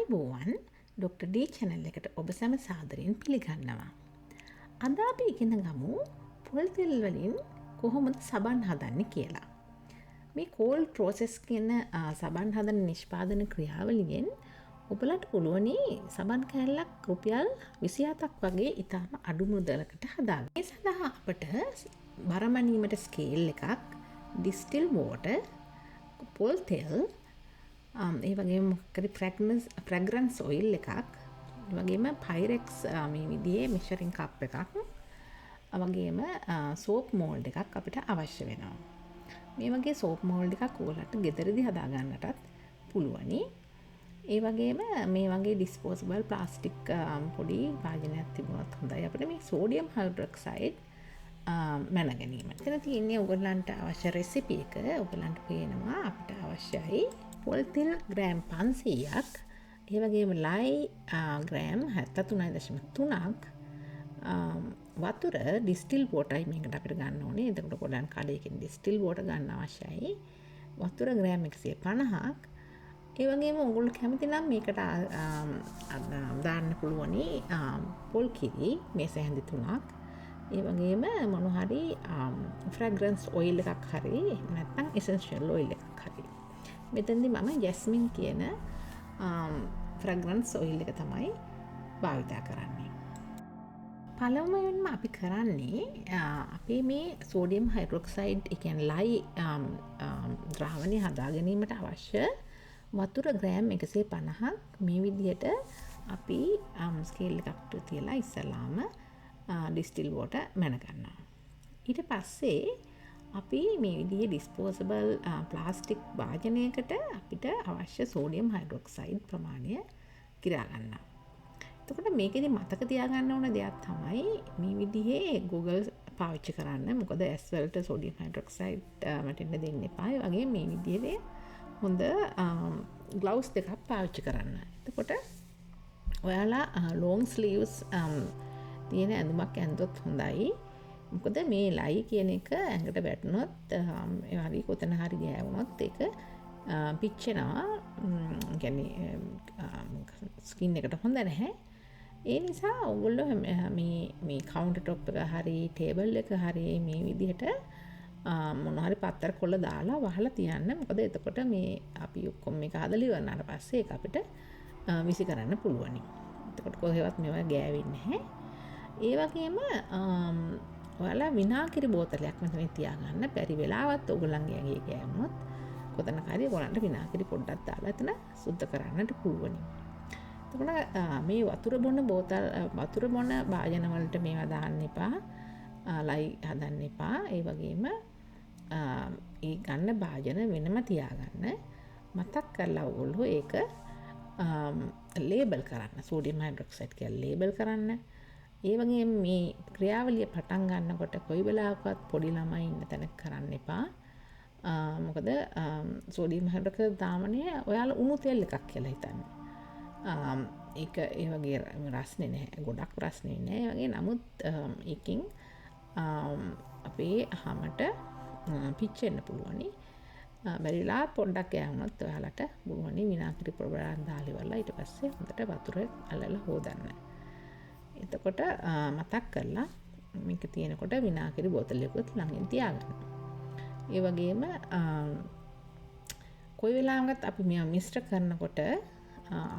ආයුබෝවන් ඩොක්ටර් ඩී channel එකට ඔබ සැම සාදරයෙන් පිළිගන්නවා. අද අපි ඉගෙන ගමු පොල් තෙල් වලින් කොහොමද සබන් හදන්නේ කියලා. මේ cold process කියන සබන් හදන නිෂ්පාදන ක්‍රියාවලියෙන් ඔබලට පුළුවනි සබන් කෑල්ලක් රුපියල් 27ක් වගේ ඉතාම අඩු මුදලකට හදාගන්න. ඒ සඳහා අපට බරමැනීමට ස්කේල් එකක්, distill water, පොල් තෙල්, ඒ වගේම මොකක්ද fragrance oil එකක්, ඒ වගේම pyrex මේ විදිහේ measuring cup එකක්, වගේම soap mold එකක් අපිට අවශ්‍ය වෙනවා. මේ වගේ soap mold එකක් ඔයාලට ගෙදරදී හදා ගන්නටත් පුළුවනි. ඒ වගේම මේ වගේ disposable plastic පොඩි භාජනයක් තිබුණත් හොඳයි අපිට මේ sodium hydroxide මැන ගැනීම. එතන තියෙන්නේ ඔයගොල්ලන්ට අවශ්‍ය රෙසිපි එක. ඔයගොල්ලන්ට පේනවා අපිට අවශ්‍යයි පොල් තෙල් ග්‍රෑම් 500ක්, ඒ වගේම ලයි ග්‍රෑම් 73.3ක්, වතුර ඩිස්ටිල් වෝටරයි මේකට අපිට ගන්න ඕනේ. එතකොට ඔයගොල්ලන් කඩේකින් ඩිස්ටිල් වෝටර් ගන්න අවශ්‍යයි. වතුර ග්‍රෑම් 150ක්. ඒ වගේම ඔයගොල්ලෝ කැමති නම් මේකට දාන්න පුළුවනි පොල් කිරි මේස හැඳි 3ක්. ඒ වගේම මොන හරි fragrance oil එකක් හරි නැත්නම් essential oil එකක් හරි. මෙතෙන්දි මම ජැස්මින් කියන fragrance oil එක තමයි භාවිතා කරන්නේ. පළමුවෙන්ම අපි කරන්නේ අපි මේ sodium hydroxide ඒ කියන්නේ ලයි ද්‍රාවණය හදා ගැනීමට අවශ්‍ය වතුර ග්‍රෑම් 150ක් මේ විදිහට අපි ස්කේල් එකකට තියලා ඉස්සලාම ඩිස්ටිල් වෝටර් මැන ගන්නවා. ඊට පස්සේ අපි මේ විදිහේ disposable plastic භාජනයකට අපිට අවශ්‍ය sodium hydroxide ප්‍රමාණය කිරා ගන්නවා. එතකොට මේකෙදි මතක තියාගන්න ඕන දෙයක් තමයි මේ විදිහේ Google පාවිච්චි කරන්න. මොකද ඇස් වලට sodium hydroxide වැටෙන්න දෙන්න එපා. ඒ වගේ මේ විදිහේ හොඳ gloves දෙකක් පාවිච්චි කරන්න. එතකොට ඔයාලා long sleeves තියෙන ඇඳුමක් ඇඳුවොත් හොඳයි. මොකද මේ ලයි කියන එක ඇඟට වැටුනොත් ඒ හරි කොතන හරි ගෑවුනොත් ඒක පිච්චෙනවා. කියන්නේ ස්කින් එකට හොඳ නැහැ. ඒ නිසා ඔයගොල්ලෝ මේ කවුන්ටර් টොප් එක හරි ටේබල් එක හරි මේ විදිහට මොන හරි පත්තර කොළ දාලා වහලා තියන්න. මොකද එතකොට මේ අපි ඔක්කොම මේක හදලා ඉවරනාට පස්සේ ඒක අපිට විසි කරන්න පුළුවනි. එතකොට කොහෙවත් මේවා ගෑවෙන්නේ නැහැ. ඒ වගේම ඔයාලා විනාගිරි බෝතලයක් මෙතන තියාගන්න. බැරි වෙලාවත් ඔයගොල්ලන්ගේ ඇඟේ ගෑවුනොත් කොතනක හරි ඔයගොල්ලන්ට විනාගිරි පොඩ්ඩක් දාලා එතන සුද්ධ කරන්නට පුළුවනි. එතකොට මේ වතුර බොන භාජන වලට මේවා දාන්න එපා. ලයි හදන්න එපා. ඒ වගේම ඒ ගන්න භාජන වෙනම තියාගන්න. මතක් කරලා ඔයගොල්ලෝ ඒක ලේබල් කරන්න. sodium hydroxide කියලා ලේබල් කරන්න. ඒ වගේම මේ ක්‍රියාවලිය පටන් ගන්නකොට කොයි වෙලාවකවත් පොඩි ළමයි ඉන්න තැනක කරන්න එපා. මොකද sodium hydroxide දාමනය ඔයාලා උණු තෙල් එකක් කියලා හිතන්න. ඒක ඒ වගේ රස්නේ නැහැ. ගොඩක් රස්නේ නැහැ. ඒ වගේ නමුත් ඒකෙන් අපේ හමට පිච්චෙන්න පුළුවනි. බැරිලා පොඩ්ඩක් ගෑවුනොත් ඔයාලට පුළුවනි විනාගිරි පොඩ්ඩක් දාලා ඉවරලා ඊට පස්සේ හොඳට වතුර අල්ලලා හොදන්න. එතකොට මතක් කරලා මේක තියෙනකොට විනාගිරි බෝතලයකුත් ළඟින් තියාගන්න. ඒ වගේම කොයි වෙලාවකත් අපි මේ මිශ්‍ර කරනකොට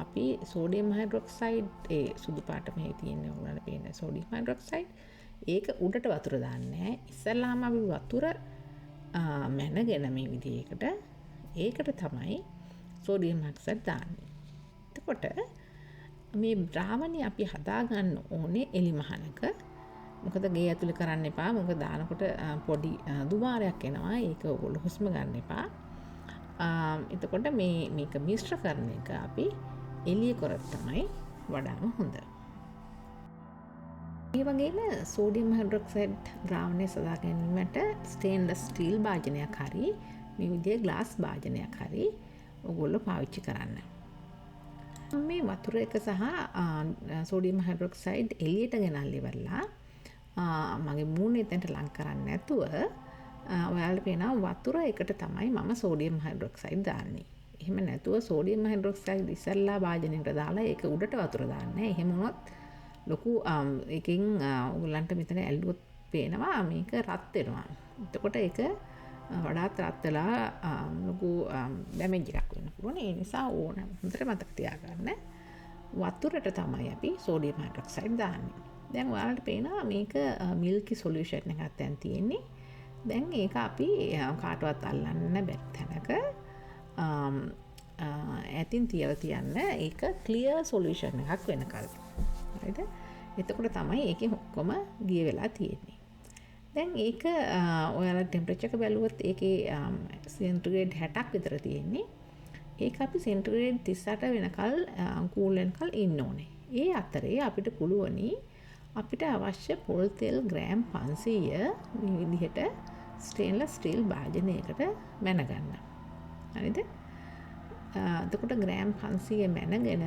අපි sodium hydroxide ඒ සුදු පාට මේ තියෙන උනන පේන sodium hydroxide ඒක උඩට වතුර දාන්නේ නැහැ. ඉස්සෙල්ලාම අපි වතුර මැනගෙන මේ විදිහකට ඒකට තමයි sodium hydroxide දාන්නේ. එතකොට මේ ද්‍රාවණي අපි හදා ගන්න ඕනේ එලිමහනක. මොකද ගේ ඇතුලේ කරන්න එපා. මොකද දානකොට පොඩි දුමාරයක් එනවා. ඒක ඔයගොල්ලෝ හුස්ම ගන්න එපා. එතකොට මේක මිශ්‍ර කරන එක අපි එළිය කරත් තමයි වඩාම හොඳ. මේ වගේම sodium hydroxide ද්‍රාවණය සදා ගැනීමට ස්ටේන්ලස් ස්ටීල් භාජනයක් හරි මේ විදිහේ ග්ලාස් භාජනයක් හරි ඔයගොල්ලෝ පාවිච්චි කරන්න. මේ වතුර එක සහ sodium hydroxide එළියට ගෙනල්ලා ඉවරලා මගේ මූණ එතනට ලං කරන්නේ නැතුව ඔයාලට පේනවා වතුර එකට තමයි මම sodium hydroxide දාන්නේ. එහෙම නැතුව සෝඩියම් හයිඩ්‍රොක්සයිඩ් ඉස්සල්ලා භාජනයකට දාලා ඒක උඩට වතුර දාන්න. එහෙම වුණොත් ලොකු එකකින් ඔයගලන්ට මෙතන ඇල්ලුවොත් පේනවා මේක රත් වෙනවා. එතකොට ඒක වඩාත් රත් වෙලා ලොකු ඩැමේජ් එකක් වෙන්න පුළුවන්. ඒ නිසා ඕන හොඳට මතක තියාගන්න. වතුරට තමයි අපි සෝඩියම් හයිඩ්‍රොක්සයිඩ් දාන්නේ. දැන් ඔයාලට පේනවා මේක මිල්කි සොලියුෂන් එකක් දැන් තියෙන්නේ. දැන් ඒක අපි කාටවත් අල්ලන්න බැරි තැනක ඇතින් තියලා තියන්න ඒක ක්ලියර් සොලියුෂන් එකක් වෙනකල්. හරිද? එතකොට තමයි ඒකේ ඔක්කොම ගිය වෙලා තියෙන්නේ. දැන් ඒක ඔයාලා ටෙම්පරේචර් එක බැලුවොත් ඒකේ සෙන්ටිග්‍රේඩ් 60ක් විතර තියෙන්නේ. ඒක අපි සෙන්ටිග්‍රේඩ් 38 වෙනකල් කූල් වෙනකල් ඉන්න ඕනේ. ඒ අතරේ අපිට පුළුවනි අපිට අවශ්‍ය පොල් තෙල් ග්‍රෑම් 500 මේ විදිහට ස්ටේන්ලස් ස්ටීල් භාජනයකට මැන ගන්න. හරිද? එතකොට ග්‍රෑම් 500 මැනගෙන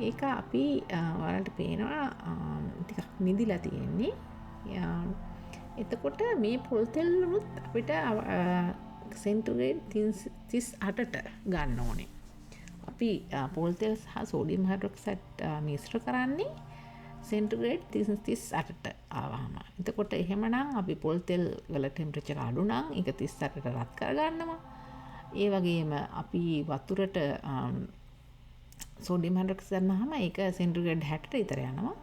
ඒක අපි ඔයාලට පේනවා ටිකක් නිදිලා තියෙන්නේ. එතකොට මේ පොල් තෙල් වලුත් අපිට සෙන්ටිග්‍රේඩ් 38ට ගන්න ඕනේ. අපි පොල් තෙල් සහ සෝඩියම් හයිඩ්‍රොක්සයිඩ් මිශ්‍ර කරන්නේ සෙන්ටිග්‍රේඩ් 38ට ආවම. එතකොට එහෙමනම් අපි පොල් තෙල් වල ටෙම්පරේචර් අඩු නම් ඒක 38ට රත් කරගන්නවා. ඒ වගේම අපි වතුරට සෝඩියම් හයිඩ්‍රොක්සයිඩ් දානහම ඒක සෙන්ටිග්‍රේඩ් 60ට විතර යනවා.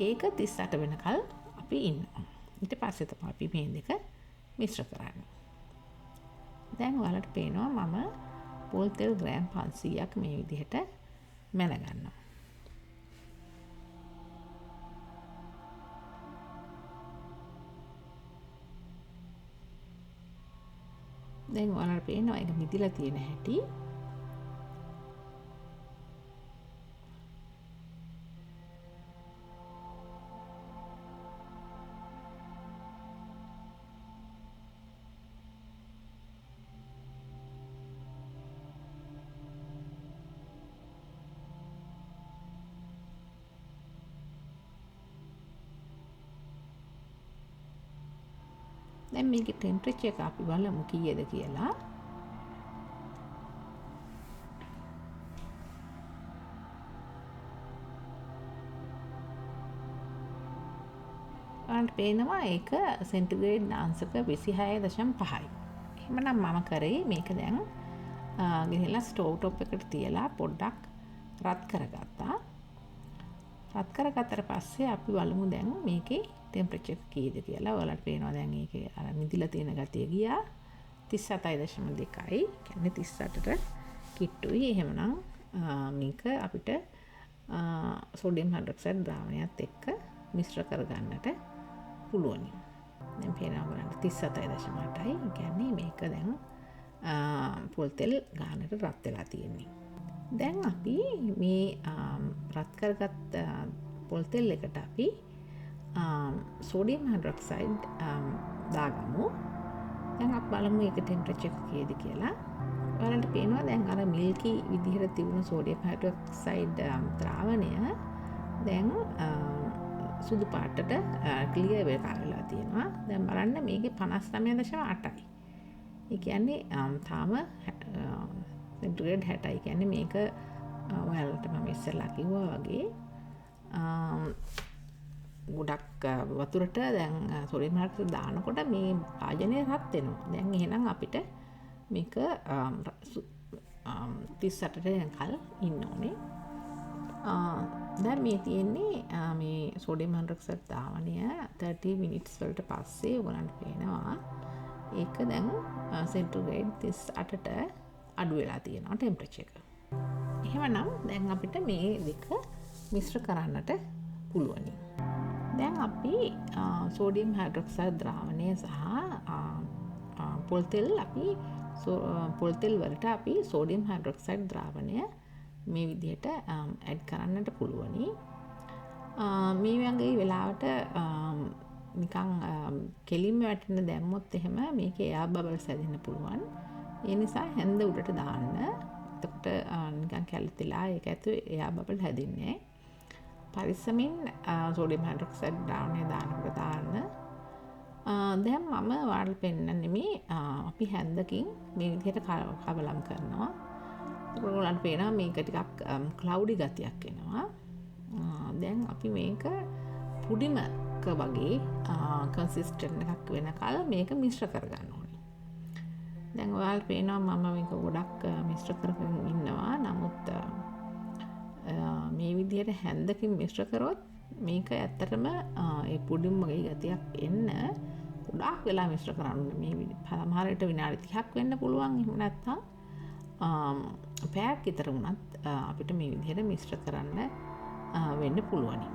ඒක 38 වෙනකල් අපි ඉන්නවා. ඊට පස්සේ තමයි අපි මේ දෙක මිශ්‍ර කරන්නේ. දැන් ඔයාලට පේනවා මම පොල් තෙල් ග්‍රෑම් 500ක් මේ විදිහට මැන ගන්නවා. දැන් ඔයාලට පේනවා ඒක මිදිලා තියෙන හැටි. දැන් මේකේ ටෙම්පරේචර් එක අපි බලමු කීයද කියලා. ඔයාලට පේනවා ඒක සෙන්ටිග්‍රේඩ් අංශක 26.5යි. එහෙමනම් මම කරේ මේක දැන් ගෙනලා ස්ටෝව් টොප් එකට තියලා පොඩ්ඩක් රත් කරගත්තා. රත් කරගත්තට පස්සේ අපි බලමු දැන් මේකේ ටෙම්පරේචර් එක කීයද කියලා. ඔයාලට පේනවා දැන් ඒකේ අර මිදිලා තියෙන ගතිය ගියා 37.2යි. කියන්නේ 38ට කිට්ටුයි. එහෙමනම් මේක අපිට සෝඩියම් හයිඩ්‍රොක්සයිඩ් ද්‍රාවණයත් එක්ක මිශ්‍ර කරගන්නට පුළුවනි. දැන් පේනවා බලන්න 37.8යි. කියන්නේ මේක දැන් පොල් තෙල් ගානට රත් වෙලා තියෙන්නේ. දැන් අපි මේ රත් කරගත් පොල් තෙල් එකට අපි සෝඩියම් හයිඩ්‍රොක්සයිඩ් දාගමු. දැන් අපි බලමු ඒක ටෙම්පරේචර් එක කීයද කියලා. ඔයාලට පේනවා දැන් අර මිල්කි විදිහට තිබුණු සෝඩියම් හයිඩ්‍රොක්සයිඩ් ද්‍රාවණය දැන් සුදු පාටට ක්ලියර් වෙලා තියෙනවා. දැන් බලන්න මේකේ 59.8යි. ඒ කියන්නේ තාම සෙන්ටිග්‍රේඩ් 60යි. කියන්නේ මේක ඔයාලට මම ඉස්සෙල්ලා කිව්වා වගේ ගොඩක් වතුරට දැන් සෝඩියම් හයිඩ්‍රොක්සයිඩ් දානකොට මේ භාජනය රත් වෙනවා. දැන් එහෙනම් අපිට මේක 38ට යනකල් ඉන්න ඕනේ. දැන් මේ තියෙන්නේ මේ සෝඩියම් හයිඩ්‍රොක්සයිඩ් දාවණය 30 minutes වලට පස්සේ ඔයගලන්ට පේනවා ඒක දැන් සෙන්ටිග්‍රේඩ් 38ට අඩු වෙලා තියෙනවා ටෙම්පරේචර් එක. එහෙමනම් දැන් අපිට මේ දෙක මිශ්‍ර කරන්නට පුළුවනි. දැන් අපි සෝඩියම් හයිඩ්‍රොක්සයිඩ් ද්‍රාවණය සහ පොල් තෙල් පොල් තෙල් වලට අපි සෝඩියම් හයිඩ්‍රොක්සයිඩ් ද්‍රාවණය මේ විදිහට ඇඩ් කරන්නට පුළුවනි. මේ වගේ වෙලාවට නිකන් කෙලින්ම වැටෙන දැම්මොත් එහෙම මේකේ එයා බබල්ස් හැදෙන්න පුළුවන්. ඒ නිසා හැන්ද උඩට දාන්න. එතකොට නිකන් කැළතිලා ඒක ඇතුලේ එයා බබල් හැදෙන්නේ නැහැ. පරිස්සමින් සෝඩියම් හයිඩ්‍රොක්සයිඩ් ද්‍රාවණය දානකොට දාන්න. දැන් මම ඔයාලට පෙන්නන්නේ මේ අපි හැන්දකින් මේ විදිහට කවලම් කරනවා. ඒක ඔයාලට පේනවා මේක ටිකක් ක්ලවුඩි ගතියක් එනවා. දැන් අපි මේක පුඩිමක වගේ කන්සිස්ටන්ට් එකක් වෙනකල් මේක මිශ්‍ර කරගන්න ඕනේ. දැන් ඔයාලට පේනවා මම මේක ගොඩක් මිශ්‍ර කරගෙන ඉන්නවා. නමුත් මේ විදිහට හැන්දකින් මිශ්‍ර කරොත් මේක ඇත්තටම ඒ පුඩිම් වගේ ගතියක් එන්න ගොඩාක් වෙලා මිශ්‍ර කරන්න ඕනේ. මේ සමහර විට විනාඩි 30ක් වෙන්න පුළුවන්. එහෙම නැත්නම් පැයක් විතර වුණත් අපිට මේ විදිහට මිශ්‍ර කරන්න වෙන්න පුළුවනි.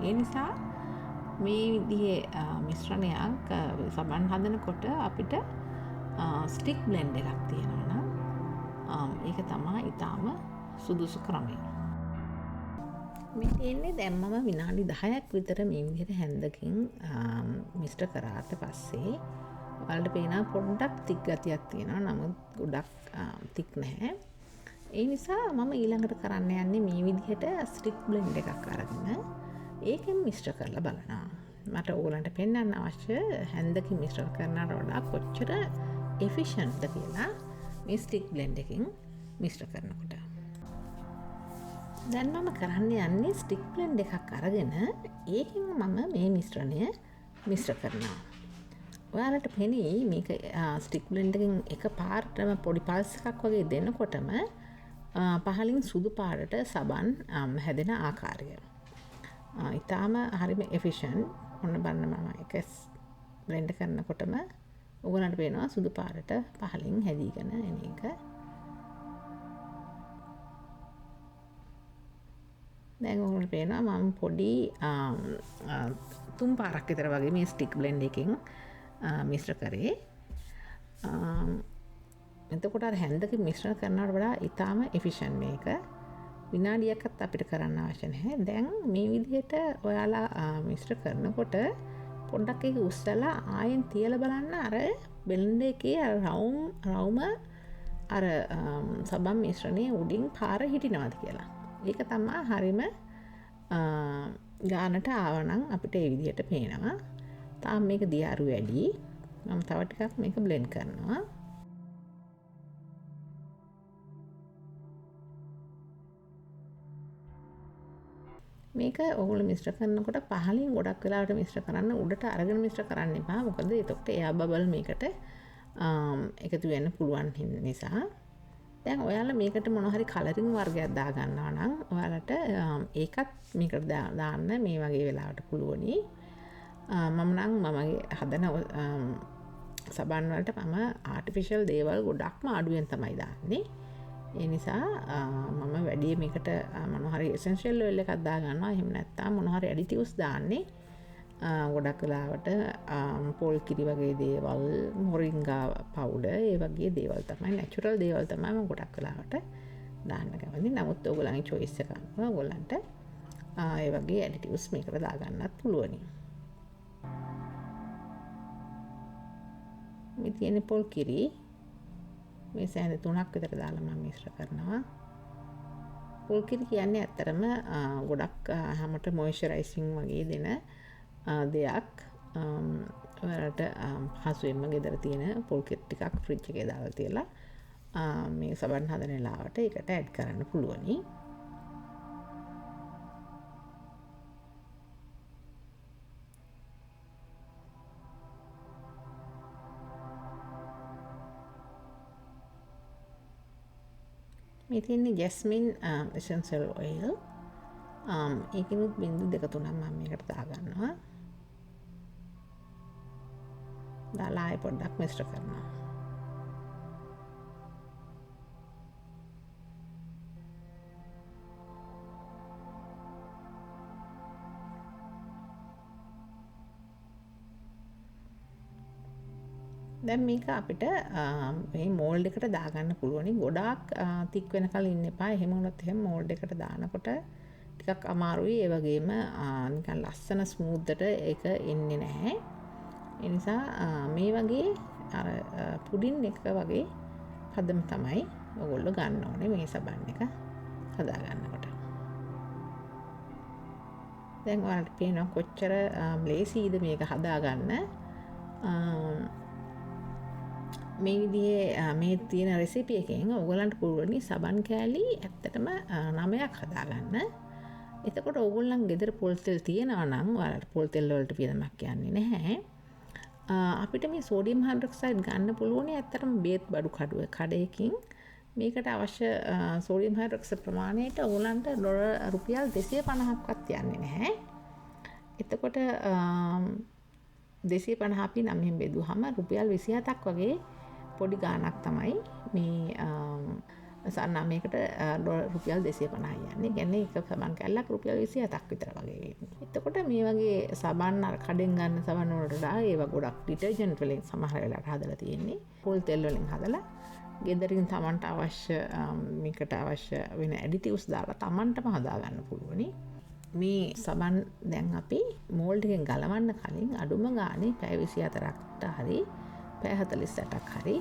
ඒ නිසා මේ විදිහේ මිශ්‍රණයක් සබන් හදනකොට අපිට ස්ටික් බ්ලෙන්ඩ් එකක් තියෙනවා නම් ඒක තමයි ඊටාම සුදුසු ක්‍රමය. මේ තියෙන්නේ දැන් මම විනාඩි 10ක් විතර මේ විදිහට හැන්දකින් මිශ්‍ර කරාට පස්සේ ඔයාලට පේනවා පොඩ්ඩක් තික් ගතියක් තියෙනවා. නමුත් ගොඩක් තික් නැහැ. ඒ නිසා මම ඊළඟට කරන්න යන්නේ මේ විදිහට ස්ටික් බ්ලෙන්ඩ් එකක් අරගෙන ඒකෙන් මිශ්‍ර කරලා බලනවා. මට ඕගලන්ට පෙන්වන්න අවශ්‍ය හැන්දකින් මිශ්‍ර කරනවට වඩා කොච්චර එෆිෂන්ට්ද කියලා මේ ස්ටික් බ්ලෙන්ඩ් එකකින් මිශ්‍ර කරනකොට. දැන් මම කරන්න යන්නේ ස්ටික් බ්ලෙන්ඩ් එකක් අරගෙන ඒකෙන් මම මේ මිශ්‍රණය මිශ්‍ර කරනවා. ඔයාලට පෙනේ මේක ස්ටික් බ්ලෙන්ඩ් එකෙන් එක පාරටම පොඩි පල්ස් එකක් වගේ දෙනකොටම පහලින් සුදු පාටට සබන් හැදෙන ආකාරය. ඊටාම හරිම එෆිෂන්ට්. ඔන්න බලන්න මම එක බ්ලෙන්ඩ් කරනකොටම ඔයගලන්ට පේනවා සුදු පාටට පහලින් හැදීගෙන එන එක. දැන් ඔයගලන්ට පේනවා මම පොඩි 3 පාරක් විතර වගේ මේ ස්ටික් බ්ලෙන්ඩ් එකෙන් මිශ්‍ර කරේ. එතකොට අර හැන්දකින් මිශ්‍ර කරනවට වඩා ඊටාම එෆිෂන්ට් මේක. විනාඩියක්වත් අපිට කරන්න අවශ්‍ය නැහැ. දැන් මේ විදිහට ඔයාලා මිශ්‍ර කරනකොට පොඩ්ඩක් ඒක උස්සලා ආයෙත් තියලා බලන්න අර බ්ලෙන්ඩ් එකේ අර රවුම අර සබන් මිශ්‍රණයේ උඩින් පාර හිටිනවද කියලා. ඒක තමයි හරිම ගානට ආවනම් අපිට ඒ විදිහට පේනවා. තාම මේක දියාරු වැඩි. මම තව ටිකක් මේක බ්ලෙන්ඩ් කරනවා. මේක ඔයගොල්ලෝ මිශ්‍ර කරනකොට පහලින් ගොඩක් වෙලාවට මිශ්‍ර කරන්න උඩට අරගෙන මිශ්‍ර කරන්න එපා. මොකද එතකොට එයා බබල් මේකට එකතු වෙන්න පුළුවන් නිසා. දැන් ඔයාලා මේකට මොන හරි කලරින් වර්ගයක් දා ගන්නවා නම් ඔයාලට ඒකත් මේකට දාන්න මේ වගේ වෙලාවට පුළුවනි. මම මගේ හදන සබන් වලට මම ආටිෆිෂල් දේවල් ගොඩක්ම අඩුවෙන් තමයි දාන්නේ. ඒ නිසා මම වැඩි මේකට මොන හරි එසෙන්ෂියල් ඔයිල් එකක් දා ගන්නවා. එහෙම නැත්නම් මොන හරි ඇඩිටිව්ස් දාන්නේ. ගොඩක් වෙලාවට පොල් කිරි වගේ දේවල්, මොරින්ගා පවුඩර්, ඒ වගේ දේවල් තමයි නැචරල් දේවල් තමයි මම ගොඩක් වෙලාවට දාන්න කැමති. නමුත් ඔයගොල්ලන්ගේ choice එක අනුව ඔයගොල්ලන්ට ඒ වගේ ඇඩිටිව්ස් මේකට දා ගන්නත් පුළුවනි. මේ තියෙන පොල් කිරි මේ සෑහෙන 3ක් විතර දාලා මම මිශ්‍ර කරනවා. පොල් කිරි කියන්නේ ඇත්තටම ගොඩක් හැමෝට මොයිස්චරයිසිං වගේ දෙන දෙයක්. ඔයාලට හසුවෙන්ම ගෙදර තියෙන පොල් කිරි ටිකක් ෆ්‍රිජ් එකේ දාලා තියලා මේ සබන් හදන වෙලාවට ඒකට ඇඩ් කරන්න පුළුවනි. මේ තියෙන්නේ ජැස්මින් එසෙන්ෂල් ඔයිල්. ඒකිනුත් බින්දු 2-3ක් මම මේකට දාගන්නවා. දාලා ආයෙ පොඩ්ඩක් මිශ්‍ර කරනවා. දැන් මේක අපිට මේ මෝල්ඩ් එකට දාගන්න පුළුවනි. ගොඩාක් තික් වෙනකල් ඉන්න එපා. එහෙම වුණොත් එහෙම මෝල්ඩ් එකට දානකොට ටිකක් අමාරුයි. ඒ වගේම නිකන් ලස්සන ස්මූත්ට ඒක එන්නේ නැහැ. ඒ නිසා මේ වගේ අර පුඩින් එක වගේ පදම තමයි ඔයගොල්ලෝ ගන්න ඕනේ මේ සබන් එක හදා ගන්නකොට. දැන් ඔයාලට පේනවා කොච්චර ලේසියිද මේක හදා ගන්න. මේ විදිහේ මේ තියෙන රෙසිපි එකෙන් ඔයගලන්ට පුළුවන් සබන් කෑලි ඇත්තටම 9ක් හදාගන්න. එතකොට ඕගොල්ලන් ගෙදර පොල් තෙල් තියෙනවා නම් ඔයාලට පොල් තෙල් වලට වියදමක් යන්නේ නැහැ. අපිට මේ සෝඩියම් හයිඩ්‍රොක්සයිඩ් ගන්න පුළුවන් ඇත්තටම බේත් බඩු කඩේකින්. මේකට අවශ්‍ය සෝඩියම් හයිඩ්‍රොක්සයිඩ් ප්‍රමාණයට ඕගොල්ලන්ට රුපියල් 250ක්වත් යන්නේ නැහැ. එතකොට 250 අපි නම් මෙහෙම බෙදුවහම රුපියල් 27ක් වගේ පොඩි ගාණක් තමයි මේ සන්න මේකට රුපියල් 250 යන්නේ. කියන්නේ එක සබන් කැල්ලක් රුපියල් 27ක් විතර වගේ වෙන්නේ. එතකොට මේ වගේ සබන් කඩෙන් ගන්න සබන් වලට වඩා ඒවා ගොඩක් ඩිටර්ජන්ට් වලින් සමහර වෙලාවට හදලා තියෙන්නේ. පොල් තෙල් වලින් හදලා ගෙදරින් තමන්ට අවශ්‍ය මේකට අවශ්‍ය වෙන ඇඩිටිව්ස් දාලා තමන්ටම හදා ගන්න පුළුවනි. මේ සබන් දැන් අපි මෝල්ඩ් එකෙන් ගලවන්න කලින් අඩුම ගානේ පැය 24කට හරි පැය 48ක් හරි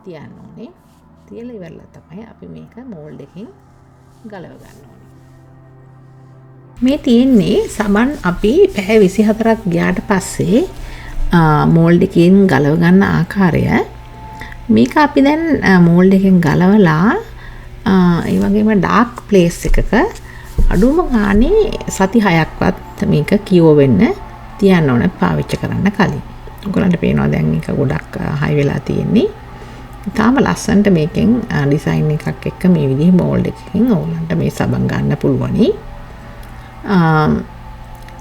තියන්න ඕනේ. තියලා ඉවරලා තමයි අපි මේක මෝල්ඩ් එකෙන් ගලව ගන්න ඕනේ. මේ තියෙන්නේ සබන් අපි පැය 24ක් ගියාට පස්සේ මෝල්ඩ් එකෙන් ගලව ගන්න ආකාරය. මේක අපි දැන් මෝල්ඩ් එකෙන් ගලවලා ඒ වගේම ඩාර්ක් ප්ලේස් එකක අඩුම ගානේ සති 6ක්වත් මේක කියෝ වෙන්න තියන්න ඕන පාවිච්චි කරන්න කලින්. ඔයගොල්ලන්ට පේනවා දැන් මේක ගොඩක් හයි වෙලා තියෙන්නේ. තාම ලස්සනට මේකෙන් ඩිසයින් එකක් එක්ක මේ විදිහේ මෝල්ඩ් එකකින් ඔයගොල්ලන්ට මේ සබන් ගන්න පුළුවනි.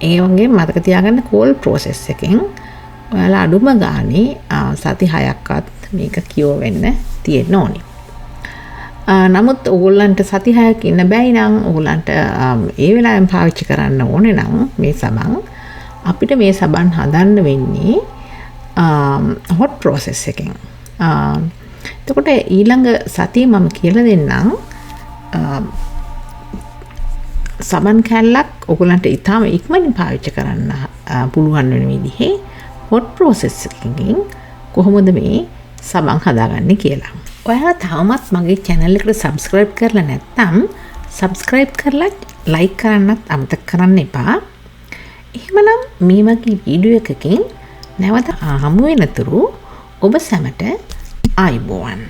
ඒ වගේ මතක තියාගන්න කෝල් ප්‍රොසෙස් එකෙන් ඔයාලා අඩුම ගානේ සති 6ක්වත් මේක කියෝ වෙන්න තියෙන්න ඕනි. නමුත් ඕගොල්ලන්ට සති 6ක් ඉන්න බැයි නම් ඕගොල්ලන්ට ඒ වෙලාවෙන් පාවිච්චි කරන්න ඕනේ නම් මේ සබන් අපිට මේ සබන් හදන්න වෙන්නේ hot process එකෙන්. එතකොට ඊළඟ සතියේ මම කියලා දෙන්නම් සබන් කැල්ලක් ඕගොල්ලන්ට ඊටාම ඉක්මනින් පාවිච්චි කරන්න පුළුවන් වෙන විදිහේ hot process එකකින් කොහොමද මේ සබන් හදාගන්නේ කියලා. ඔයාලා තාමත් මගේ channel එකට subscribe කරලා නැත්නම් subscribe කරලා like කරන්නත් අමතක කරන්න එපා. එහෙමනම් මේ වගේ වීඩියෝ එකකින් නැවත හමු වෙනතුරු ඔබ සැමට ආයුබෝවන්.